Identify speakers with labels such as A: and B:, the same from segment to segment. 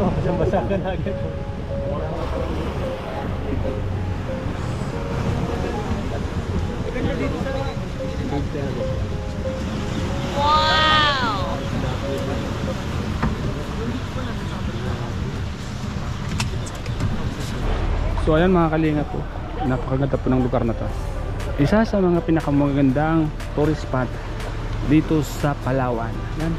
A: Basa ka na agad.
B: Wow!
C: So ayan mga kalinga po, napakaganda po ng lugar na to. Isa sa mga pinakamagandang tourist spot dito sa Palawan. Yan.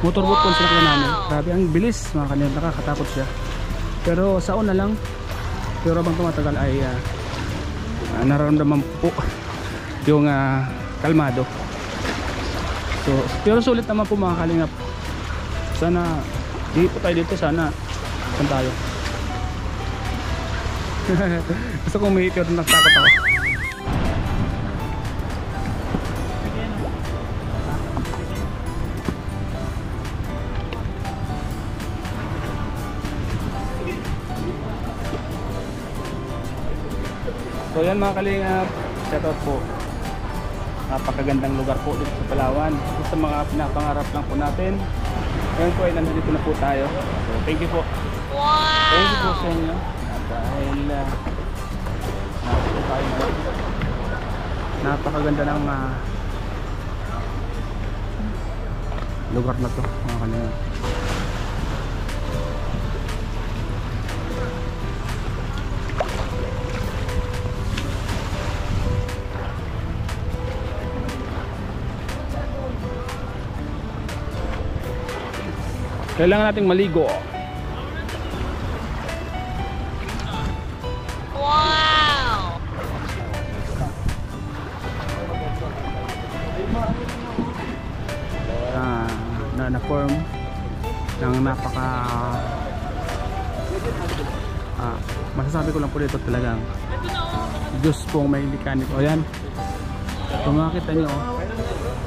C: Motorboat po sila namin. Grabe ang bilis mga kalinga, nakakatakot siya. Pero sa una lang, pero habang tumatagal ay nararamdaman po yung kalmado. So, pero sulit naman po mga kalingap. Sana hindi po tayo dito, sana saan tayo. Gusto kong may pero natakot ako. So yan mga kalingap, shoutout po. Napakagandang lugar po dito sa Palawan. Sa mga pinapangarap lang po natin. Ngayon po ay nandito na po tayo. So thank you po.
B: Wow!
C: Thank you po sa inyo. Dahil napakaganda ng lugar na to mga kalingap. Kailangan nating maligo.
B: Wow!
C: Na-form ng napaka masasabi ko lang po dito talagang Diyos pong may likani po. Ayan, kung makikita nyo,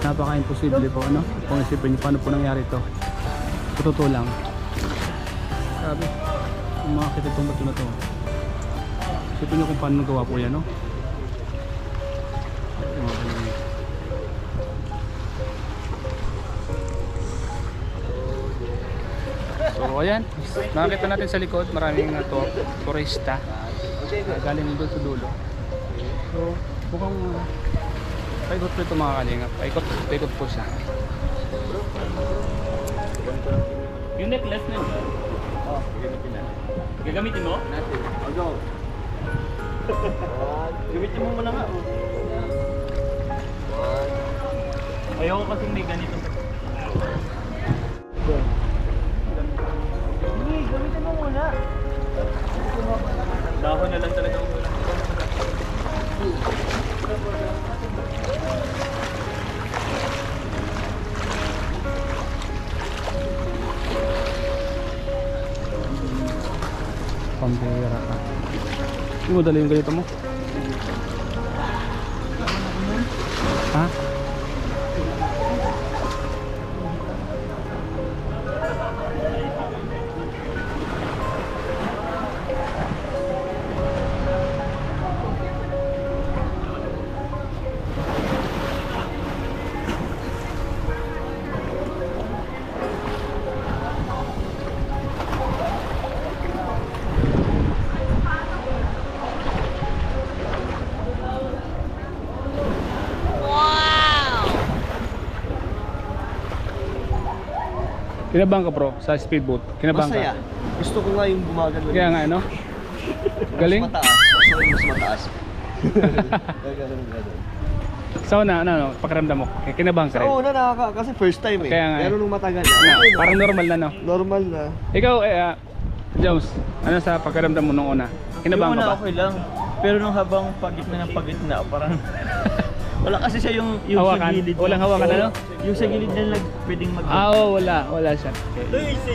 C: napaka-imposible po, ano? Kung isipin nyo paano po nangyari ito. Totoo lang. Sabi, kung makakita itong bato na ito, isipin nyo kung paano nagawa po yan, no? So ayan, nakakita natin sa likod maraming turista galing doon sa dulo. So mukhang paikot po ito mga kalingap. Paikot po siya.
A: Yung necklace na yun. Oh, gagamitin na. Gagamitin mo? Natin. I'll go. Gamitin mo muna nga. Ayoko kasing may ganito. Hindi, gamitin mo muna. Dahon na lang talaga muna.
C: Pambira ka. Hindi mo dala yung ganito mo? Ha? Kinabang ka bro sa speedboat? Kinabang
A: Masaya.
C: ka?
A: Gusto ko nga yung bumagal.
C: Kaya nga ano? Galing?
A: Mas mataas. Mas mataas.
C: So ano, pakiramdam mo? Kinabang ka rin?
A: Oo, nakaka kasi first time eh.
C: Kaya nga
A: Pero nung matagal na.
C: Parang normal na no?
A: Normal na.
C: Ikaw Jones, ano sa pakiramdam mo nung una? Kinabang ka ba?
D: Okay lang. Pero nung habang pagitna ng pagitna, parang wala kasi siya yung
C: Hawakan?
D: sa gilid.
C: Walang hawakan ano?
D: Yung sa gilid na pwedeng mag-
C: Oo, wala siya.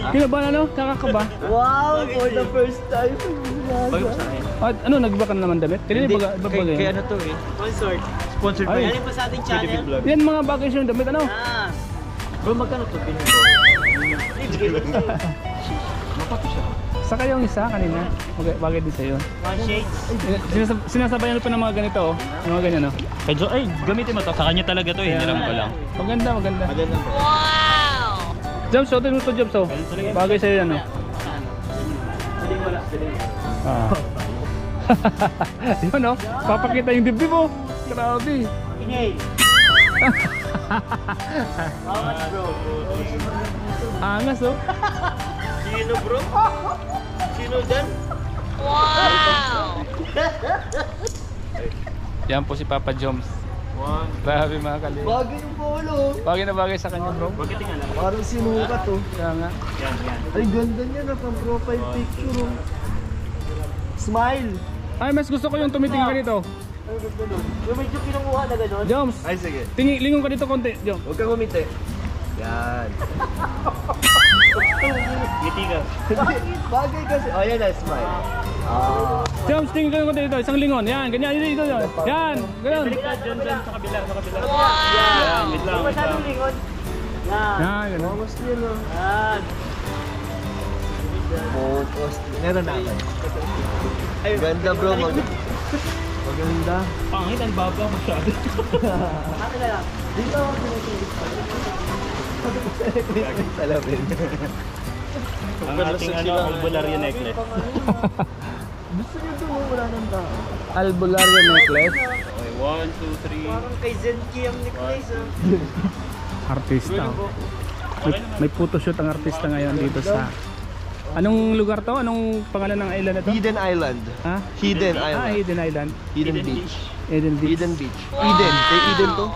C: Kinabahan ano? Nakakaba?
A: Wow, for the first time.
D: Bago sa akin.
C: Ano, nagba ka na naman damit? Kanina
D: Hindi,
C: ba
D: kaya ano to eh.
A: Consort.
D: Sponsored
C: Ay.
D: by
A: Galing pa sa ating channel.
D: Philippine Vlog.
C: Yan mga bagay siya yung damit ano?
A: Ah.
D: Bro, magkano to? Pinag Mapato siya.
C: Sa kayong isa kanina, bagay din sa'yo.
A: One shades.
C: Sinasabayan pa ng mga ganito oh. Yung mga ganyan oh.
D: Medyo, ay, gamitin mo to. Sa kanya talaga to eh. Hiniram ko lang.
C: Maganda.
D: Maganda bro.
B: Wow!
C: Jumps, suotin mo to Jumps oh. Bagay sa'yo yan oh. Ah. Yun no, papakita yung dibdib mo. Grabe.
D: Ingay. Angas bro.
C: Angas oh.
D: Sino bro? Sino dyan?
B: Wow!
C: Yan po si Papa Joms. Grabe mga kalinga.
E: Bagay yung polo.
C: Bagay na bagay sa kanya bro.
A: Bakit tingnan lang?
E: Parang sinukat oh.
C: Kaya nga.
A: Yan, yan.
E: Ay, ganda niya na pang profile picture oh. Smile.
C: Ay, mas gusto ko yung tumitingin ka dito.
E: Ay, ganda nun. Yung medyo kinukuha na gano'n.
C: Joms,
E: Ay, sige.
C: lingon ka dito konti. Joms.
E: Huwag kang umiti. Yan.
A: Ngiti ka.
E: Bagay kasi. Oh, yan na, smile.
C: Joms, tingin ka konti dito. Isang lingon. Yan, ganyan. Dito. Yan, ganyan.
A: Baliktad, dyan, sa kabila, sa kabila.
B: Wow!
A: Yan, wait lang, wait lang.
E: lingon.
C: Yan, ganyan.
E: Focus din oh. Yan. Focus. Meron na ako. Ganda bro. Maganda.
A: Pangit, ang baba masyado.
E: Dito ako sinusulit. Salamin.
A: Ang ating albularyo necklace.
E: Gusto niyo ito wala ng tao.
C: Albularyo necklace.
A: Okay, 1, 2, 3.
E: Parang kay Zenki ang necklace oh.
C: Artista. May photoshoot ang artista ngayon dito sa... Anong lugar to? Anong pangalan ng island na to?
E: Hidden Island.
C: Ha?
E: Hidden
C: Ah,
E: Island.
C: Hidden Island.
E: Hidden Beach.
C: Eden Beach.
E: Eden Beach. Eden. Kay Eden to.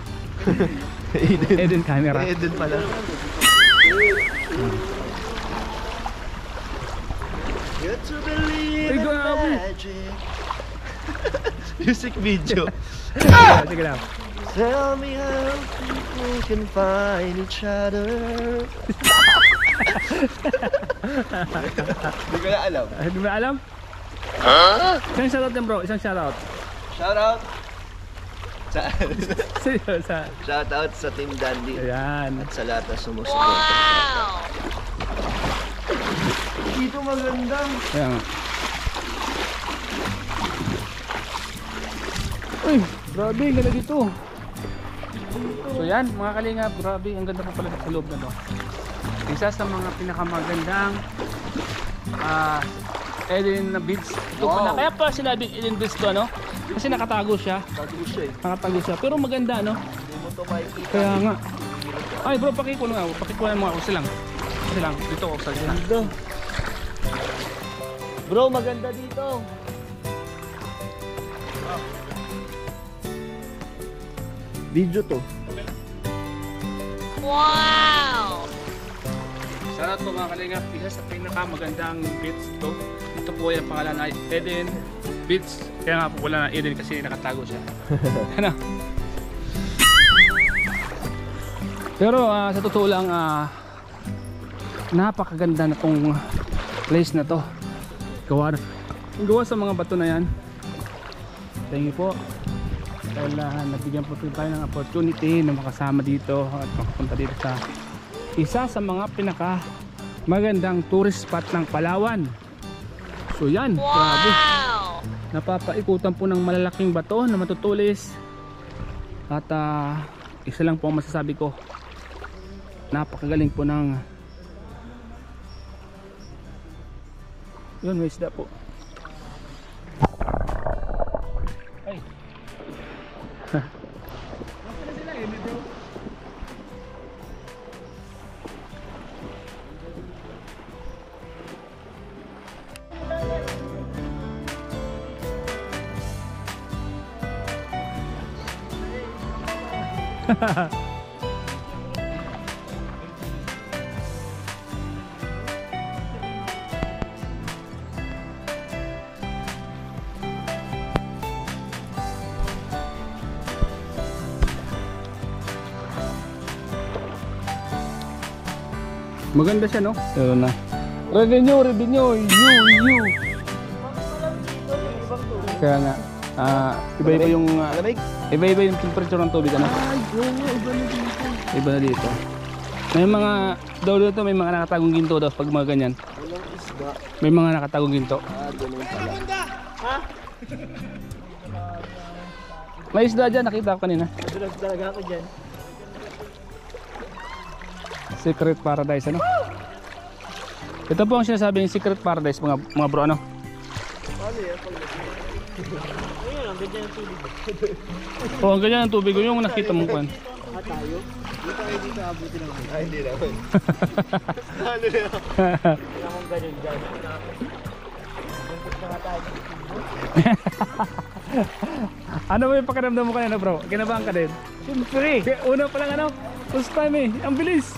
E: Eden.
C: Eden camera.
E: Eden pala. Get to believe
C: Ay,
E: in
C: grabe.
E: magic. Music video.
C: Sige lang.
E: Tell me how people can find each other. Hindi ko na alam.
C: Hindi mo alam? Isang shoutout din bro. Isang shoutout.
E: Shout out sa
C: Seryosa.
E: shout out sa Team Dandy
C: Ayan.
E: at sa lahat na sumusuporta.
B: Wow!
E: Dito maganda.
C: Ayan. Uy, grabe, ang ganda dito. So yan, mga kalingap, grabe, ang ganda pa pala sa loob na to. Isa sa mga pinakamagandang Eden Beach. Ito pala, kaya pa sinabing Eden Beach to, ano? Kasi nakatago siya.
E: Tago siya eh.
C: Nakatago siya, pero maganda, no?
E: Hindi mo to makikita.
C: Kaya nga. Ay bro, pakikunan mo ako. Kasi lang, dito ako sa gitna.
E: Ganda. Bro, maganda dito. Video to.
B: Wow!
C: Shoutout po mga kalingap, isa sa pinakamagandang beach to. Ito po yung pangalan ay Eden Beach. Kaya nga po wala na Eden kasi nakatago siya. Ano? Pero sa totoo lang, napakaganda na tong place na to. Gawa sa mga bato na yan. Thank you po. Dahil nabigyan po tayo ng opportunity na makasama dito at makapunta dito sa isa sa mga pinaka magandang tourist spot ng Palawan. So yan, grabe.
B: Wow!
C: Napapaikutan po ng malalaking bato na matutulis. At isa lang po ang masasabi ko. Napakagaling po ng yun, may isda po. Ay. Maganda siya, no? Pero na. Revenue, you. Kaya nga, iba-iba yung
E: Malamig?
C: iba-iba yung temperature ng tubig, ano?
E: Ay, yun nga, iba na dito.
C: Iba na dito. May mga daw dito, may mga nakatagong ginto daw pag mga ganyan.
E: Walang isda.
C: May mga nakatagong ginto.
E: Ganun pala.
C: May isda dyan, nakita ko kanina.
E: Madulas talaga ako dyan.
C: Secret paradise, ano? Ito po ang sinasabi yung secret paradise mga bro, ano?
E: Ayun, ang ganda ng tubig.
C: Oh, ang ganyan ang tubig ko yung nakita mo kan.
E: Tayo? Di tayo dito abutin naman. Ay, hindi naman. Wala akong ganun dyan. Bungkot na nga tayo.
C: Ano ba yung pakiramdam mo kanina bro? Kinabahan ka din?
E: Siyempre!
C: Una pa lang ano? First time eh. Ang bilis.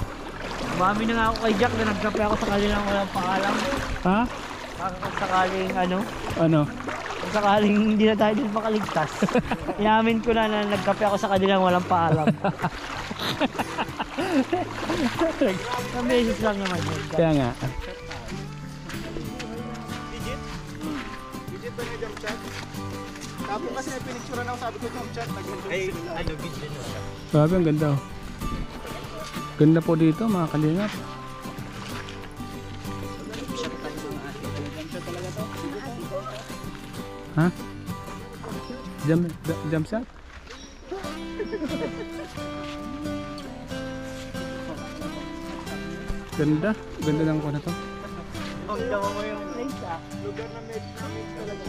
E: Umami na nga ako kay Jack na nagkape ako sa kanilang walang paalam.
C: Ha?
E: Kung sakaling ano,
C: Ano?
E: kung sakaling hindi na tayo din makaligtas. Inamin ko na nagkape ako sa kanilang walang paalam. Sa beses lang naman yun.
C: Kaya nga.
F: Legit ba na jump shot? Tapos kasi may pinicturean ako, sabi ko jump shot, nag-jump sila.
D: Ano, video nyo.
C: Grabe, ang ganda oh. Ganda po dito mga kalingap. Ha? Jump shot? Ganda. Ganda ng ko na to.
E: Ang dawa mo yung place ah.
F: Lugar na med talaga.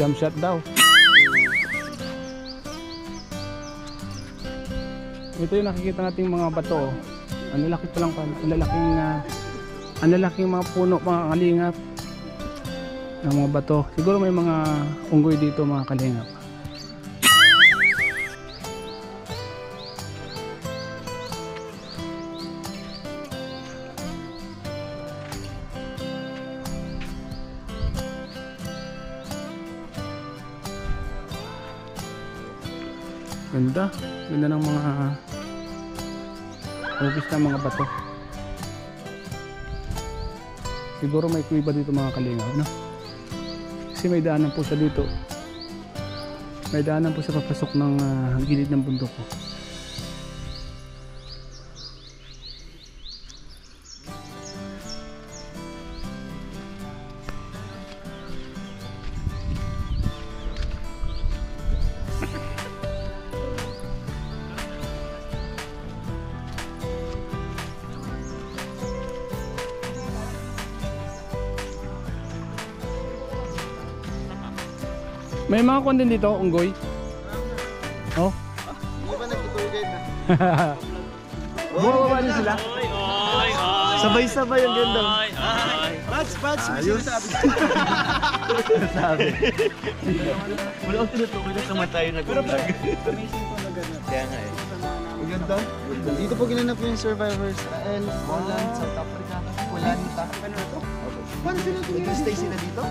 C: Jump shot daw. Ito yung nakikita nating mga bato. Ang lalaki pa lang pa. Ang lalaking mga puno, mga kalingap. Ang mga bato. Siguro may mga unggoy dito mga kalingap. Ganda. Ganda ng mga upis ng mga bato. Siguro may kuiba dito mga kalingap, no? Kasi may daanan po siya dito. May daanan po siya papasok ng gilid ng bundok ko. May mga kondin dito, unggoy. Oh.
F: Hindi ba nag-tour guide na?
C: Bumababa din sila.
E: Sabay-sabay ang ganda.
F: Bats, ayos.
D: Sabi. Wala akong tinutukoy na naman tayo nag-vlog. Kaya nga eh.
F: Ang ganda. Dito po ginanap yung survivors. Holland, South Africa, Polanta. Ano ito? Paano sila ito? Nag-stay sila dito?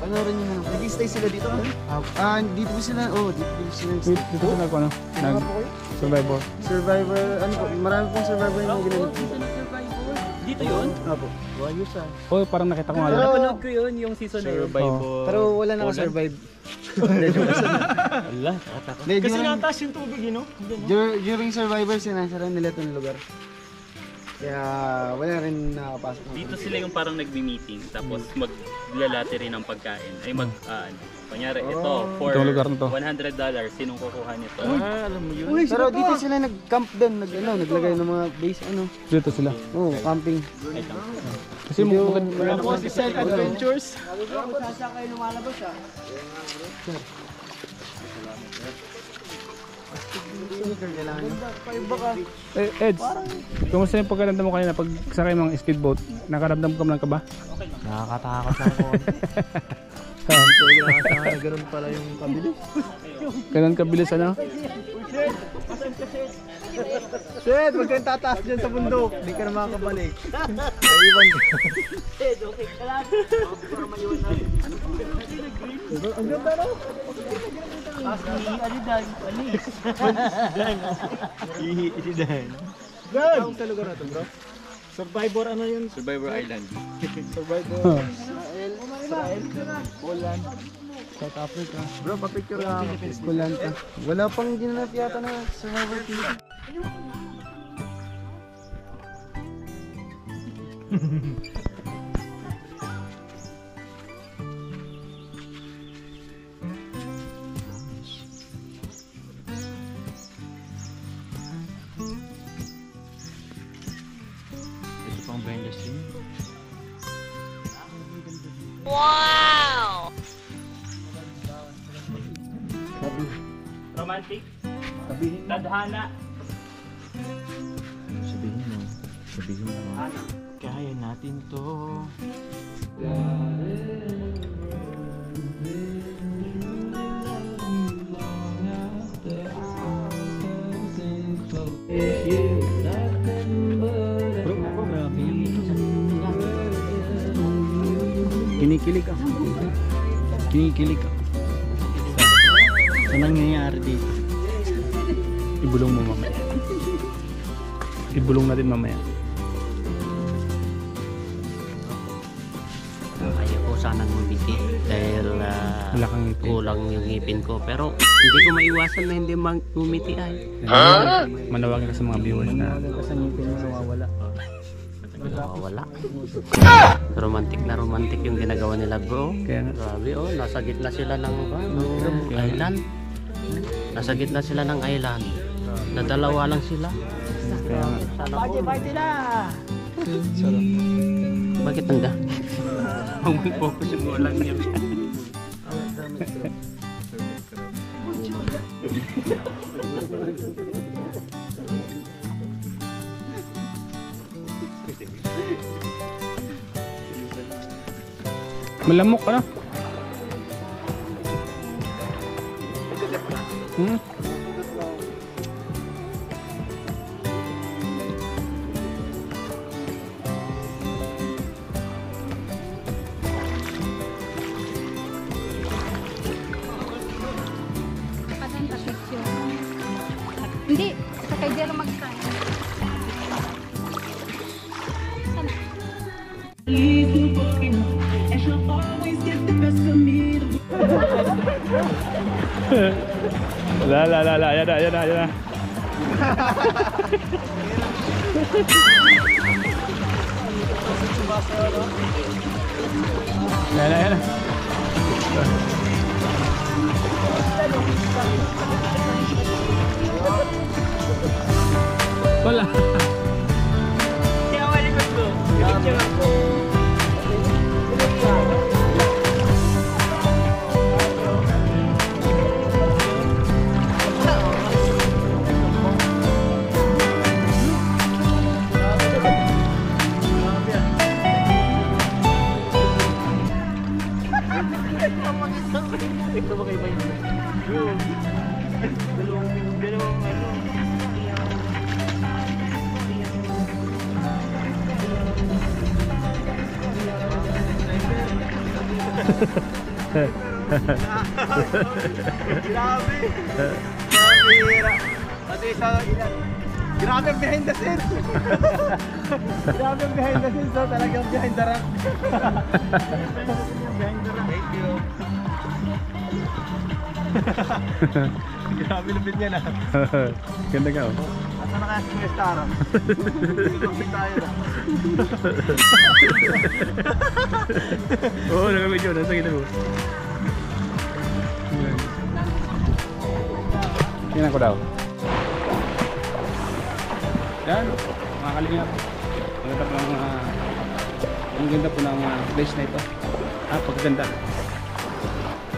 F: Panoorin nyo na. Nag-stay sila dito? Dito po sila. Dito po sila.
C: Dito po nag survivor.
F: Survivor, ano po, marami pong survivor yung ginanap dito.
A: Dito yun?
F: Apo. Ayos ah.
C: Oh, parang nakita ko nga yun.
A: Napanood ko yun, yung season na yun.
C: Oh.
F: Pero wala naka-survive.
D: Wala, nakatakot.
F: Kasi
E: nataas yung tubig, you know?
F: during survivor, sinasara nila itong lugar. Kaya wala rin nakapasok.
A: Dito sila yung parang nagmi-meeting, tapos maglalate rin ng pagkain. Ay kunyari, ito, for
C: Itong lugar na to.
A: $100, sinong kukuha nito?
D: Alam mo yun.
F: Pero dito sila nag-camp doon, naglagay ng mga base
C: Dito sila.
F: camping.
C: Kasi maganda
F: Tapos side adventures.
E: Sasakay lumalabas ah.
C: Eds, kumusta yung pagkaranda mo kanina pag sakay ng speedboat? Nakaramdam ka man ka ba?
E: Nakakatakot lang ako. Ganun pala yung kabilis.
C: Ganun kabilis ano?
F: Shit, wag kang tataas dyan sa bundok. Hindi ka na makakabalik. Naiwan ka.
E: Okay ka lang.
F: Ang ganda no?
E: Alidan, alis.
D: Ihihidan.
F: Saan sa lugar na to bro?
E: Survivor ano yun?
A: Survivor Island.
F: Survivor. Israel. Poland. South Africa. Bro, papicture na ako. Polanta. Wala pang ginanap yata na survivor Philippines.
D: pang behind the scene.
B: Wow!
A: Romantic. Tadhana.
D: Sabihin mo. Kaya natin to.
C: Kinikilig ako. Kinikilig ako.
D: Ano nangyayari dito?
C: Ibulong mo mamaya. Ibulong natin mamaya.
G: Ayaw ko sanang ngumiti dahil
C: Wala kang ngipin.
G: kulang yung ngipin ko. Pero hindi ko maiwasan na hindi ngumiti ay.
C: Manawagin ka sa mga viewers na
G: Wala. Romantic na romantic yung ginagawa nila bro.
C: kaya nga.
G: Grabe oh, nasa gitna sila ng island. Nasa gitna sila ng island. Na dalawa lang sila.
C: Kaya nga.
G: Sana
E: Party,
G: all.
E: party na!
G: Bakit tanda?
C: Huwag mong focus yung ulang niya. Malamok ka na. Hmm?
H: Padang picture. Hindi, sa kay Jero mag-sign.
C: La, yan na. Yan na. Wala.
E: Kaya wala ko bro. Picture ako. Ito ba kayo ba yun? Dalawang ano. Grabe! Pambihira! Pati sa ilan. Grabe ang behind the scenes! Grabe ang behind the scenes, oh. Talagang behind the rack. Behind the rack. Thank you. Grabe lupit niya na.
C: Ganda ka oh.
E: Asa na kaya si Kuya Star? Hindi tayo na.
C: Oo, nakamedyo. Nasa kita mo. Tingnan ko daw. Yan, mga kalingap. Ang ganda po ng place na ito. Pagganda.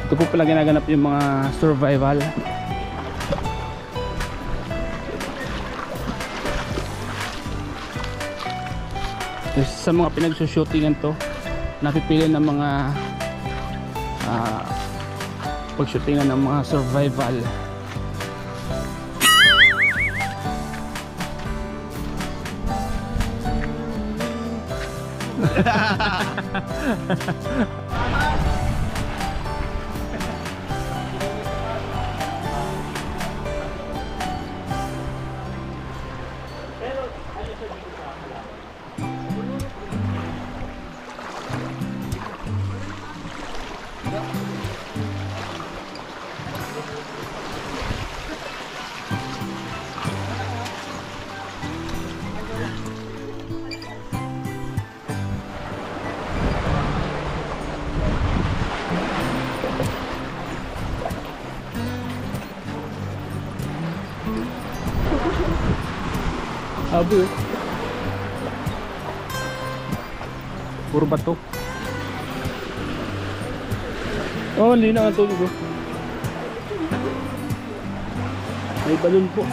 C: Ito po pala ginaganap yung mga survival. Sa mga pinagsushootingan to, napipili ng mga pagshootingan ng mga survival. Abu. Puro bato. Oh, hindi na ang tubig oh. May balon po.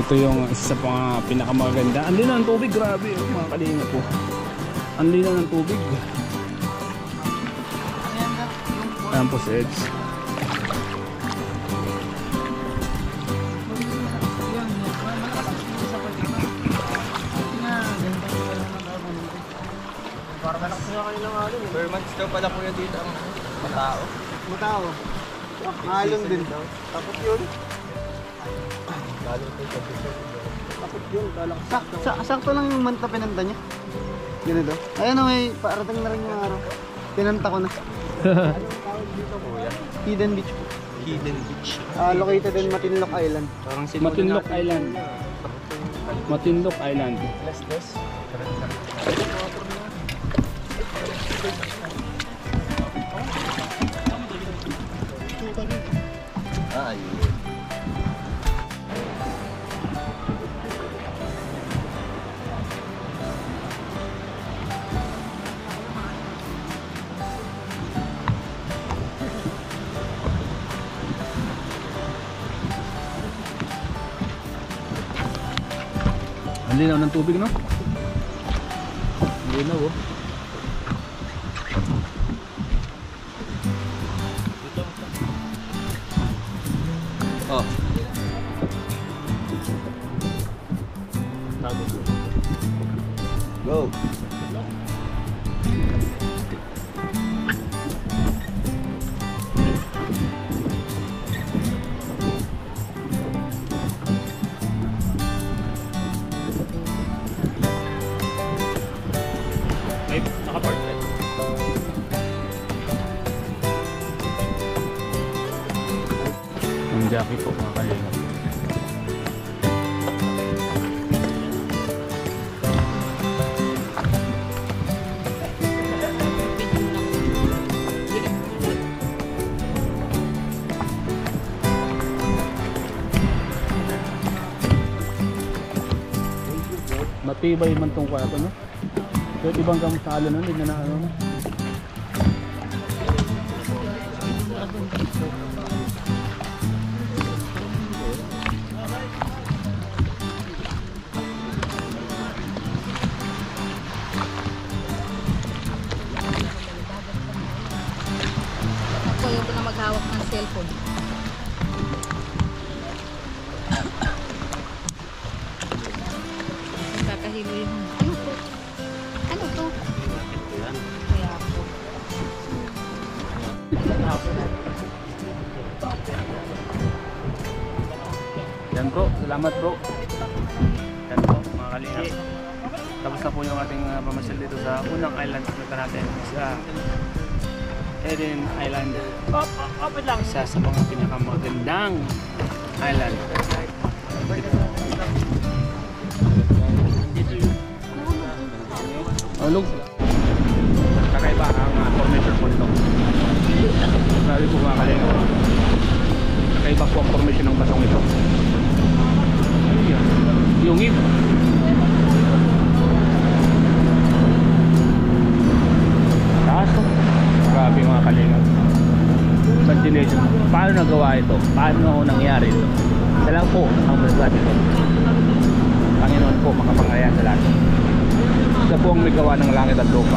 C: Ito yung isa sa mga pinakamaganda. Ang linaw ng tubig, grabe oh, mga kalinga po. Ang linaw ng tubig. Ayan po si Eds.
E: Para malakas nga kanilang alon. Per months daw pala kuya dito ang matao.
F: Matao. Alon din daw.
E: Tapos yun.
F: Sakto lang yung manta pinanta niya. Ganito. Ayan o, may parating na rin yung araw. Pinanta ko na. Hidden Beach po.
E: Hidden Beach.
F: Located in Matinloc Island.
E: Parang
C: Matinloc Island. Matinloc Island.
E: Less. Ayun.
C: Ang linaw ng tubig, no? Ang linaw, oh.
E: Oh. Go.
A: May nakapark ka.
C: Ang Jackie po, mga kalinga. Matibay man tong kwarto, no? Kahit ibang gamit sa alon, hindi na ano, no?
H: Ako ayaw ko na maghawak ng cellphone. Kakahilo yung... Ano to? Ano to? Kaya ako.
C: Yan bro, salamat bro. Yan po, mga kalinga. Tapos na po yung ating pamasyal dito sa unang island na natin sa Eden Island. Isa sa mga pinakamagandang island. Ulog. Kakaiba ang formation po nito. Sabi po mga kalinga. Kakaiba po ang formation ng basong ito. Yung ip. Taas po. Grabe mga kalinga. Imagination. Paano nagawa ito? Paano nangyari ito? Isa lang po ang masasabi ko. Panginoon po makapangyarihan sa lahat. Siya po ang may gawa ng langit at lupa.